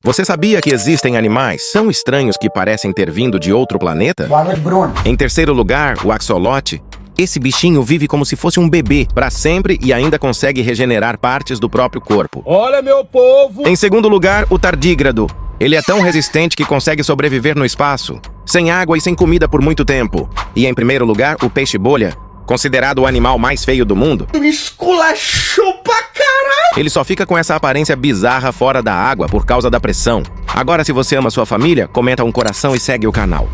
Você sabia que existem animais tão estranhos que parecem ter vindo de outro planeta? Boa noite, Bruno. Em terceiro lugar, o axolote. Esse bichinho vive como se fosse um bebê para sempre e ainda consegue regenerar partes do próprio corpo. Olha, meu povo! Em segundo lugar, o tardígrado. Ele é tão resistente que consegue sobreviver no espaço, sem água e sem comida por muito tempo. E em primeiro lugar, o peixe-bolha, considerado o animal mais feio do mundo. Me esculachou pra caralho! Ele só fica com essa aparência bizarra fora da água por causa da pressão. Agora, se você ama sua família, comenta um coração e segue o canal.